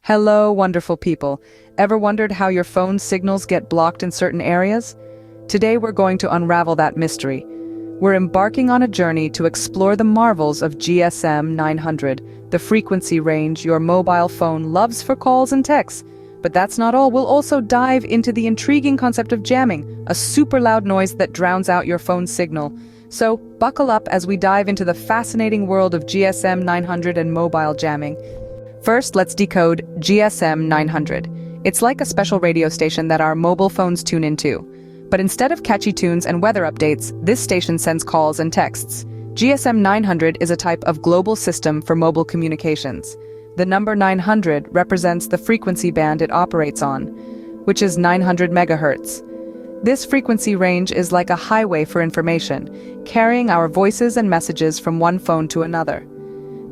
Hello, wonderful people. Ever wondered how your phone signals get blocked in certain areas? Today we're going to unravel that mystery. We're embarking on a journey to explore the marvels of GSM 900, the frequency range your mobile phone loves for calls and texts. But that's not all. We'll also dive into the intriguing concept of jamming, a super loud noise that drowns out your phone's signal. So buckle up as we dive into the fascinating world of GSM 900 and mobile jamming. First, let's decode GSM 900. It's like a special radio station that our mobile phones tune into. But instead of catchy tunes and weather updates, this station sends calls and texts. GSM 900 is a type of global system for mobile communications. The number 900 represents the frequency band it operates on, which is 900 megahertz. This frequency range is like a highway for information, carrying our voices and messages from one phone to another.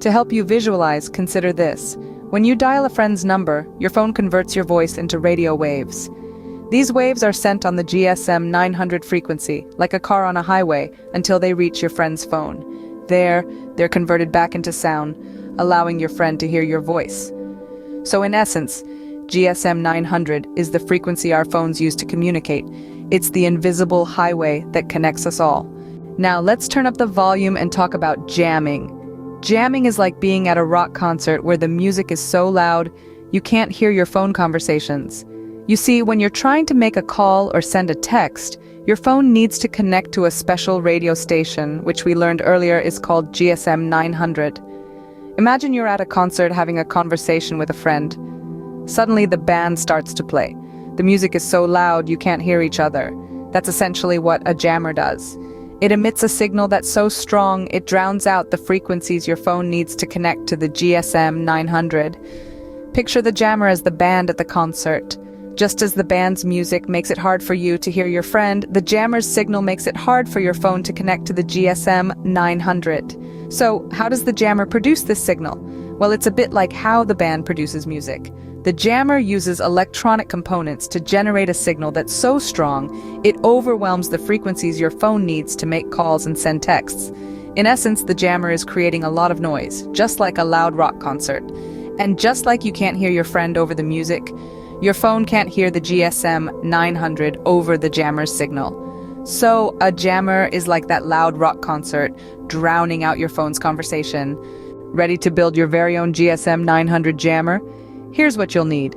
To help you visualize, consider this. When you dial a friend's number, your phone converts your voice into radio waves. These waves are sent on the GSM 900 frequency, like a car on a highway, until they reach your friend's phone. There, they're converted back into sound, allowing your friend to hear your voice. So in essence, GSM 900 is the frequency our phones use to communicate. It's the invisible highway that connects us all. Now let's turn up the volume and talk about jamming. Jamming is like being at a rock concert where the music is so loud, you can't hear your phone conversations. You see, when you're trying to make a call or send a text, your phone needs to connect to a special radio station, which we learned earlier is called GSM 900. Imagine you're at a concert having a conversation with a friend. Suddenly the band starts to play. The music is so loud you can't hear each other. That's essentially what a jammer does. It emits a signal that's so strong it drowns out the frequencies your phone needs to connect to the GSM 900. Picture the jammer as the band at the concert. Just as the band's music makes it hard for you to hear your friend, the jammer's signal makes it hard for your phone to connect to the GSM 900. So, how does the jammer produce this signal? Well, it's a bit like how the band produces music. The jammer uses electronic components to generate a signal that's so strong, it overwhelms the frequencies your phone needs to make calls and send texts. In essence, the jammer is creating a lot of noise, just like a loud rock concert. And just like you can't hear your friend over the music, your phone can't hear the GSM 900 over the jammer's signal. So, a jammer is like that loud rock concert, drowning out your phone's conversation. Ready to build your very own GSM 900 jammer? Here's what you'll need.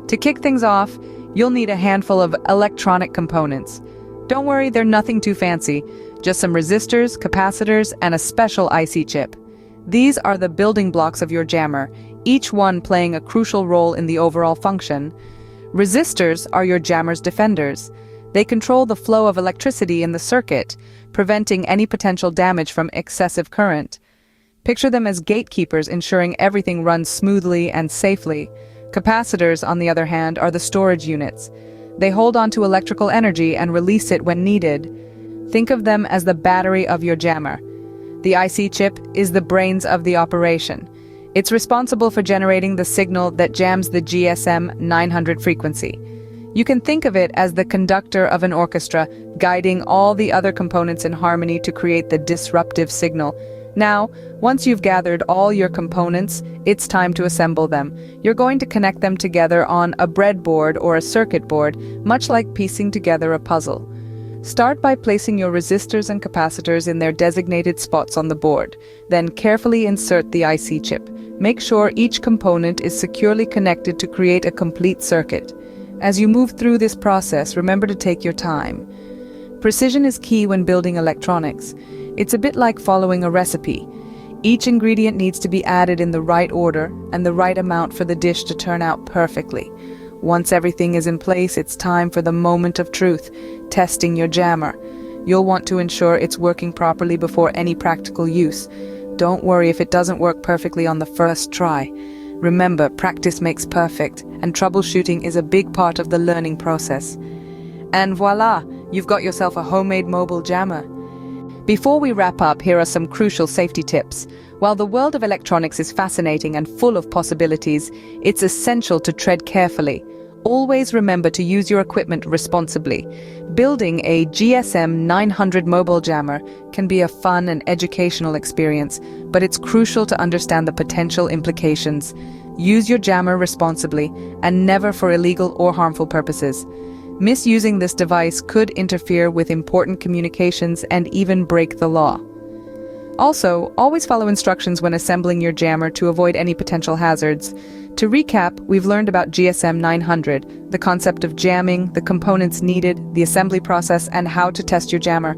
To kick things off, you'll need a handful of electronic components. Don't worry, they're nothing too fancy, just some resistors, capacitors, and a special IC chip. These are the building blocks of your jammer, each one playing a crucial role in the overall function. Resistors are your jammer's defenders. They control the flow of electricity in the circuit, preventing any potential damage from excessive current. Picture them as gatekeepers, ensuring everything runs smoothly and safely. Capacitors, on the other hand, are the storage units. They hold on to electrical energy and release it when needed. Think of them as the battery of your jammer. The IC chip is the brains of the operation. It's responsible for generating the signal that jams the GSM 900 frequency. You can think of it as the conductor of an orchestra, guiding all the other components in harmony to create the disruptive signal. Now, once you've gathered all your components, it's time to assemble them. You're going to connect them together on a breadboard or a circuit board, much like piecing together a puzzle. Start by placing your resistors and capacitors in their designated spots on the board. Then carefully insert the IC chip. Make sure each component is securely connected to create a complete circuit. As you move through this process, remember to take your time. Precision is key when building electronics. It's a bit like following a recipe. Each ingredient needs to be added in the right order and the right amount for the dish to turn out perfectly. Once everything is in place, it's time for the moment of truth, testing your jammer. You'll want to ensure it's working properly before any practical use. Don't worry if it doesn't work perfectly on the first try. Remember, practice makes perfect, and troubleshooting is a big part of the learning process. And voila, you've got yourself a homemade mobile jammer. Before we wrap up, here are some crucial safety tips. While the world of electronics is fascinating and full of possibilities, it's essential to tread carefully. Always remember to use your equipment responsibly. Building a GSM 900 mobile jammer can be a fun and educational experience, but it's crucial to understand the potential implications. Use your jammer responsibly and never for illegal or harmful purposes. Misusing this device could interfere with important communications and even break the law. Also, always follow instructions when assembling your jammer to avoid any potential hazards. To recap, we've learned about GSM 900, the concept of jamming, the components needed, the assembly process, and how to test your jammer.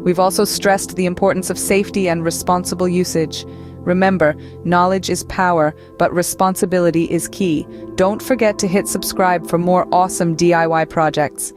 We've also stressed the importance of safety and responsible usage. Remember, knowledge is power, but responsibility is key. Don't forget to hit subscribe for more awesome DIY projects.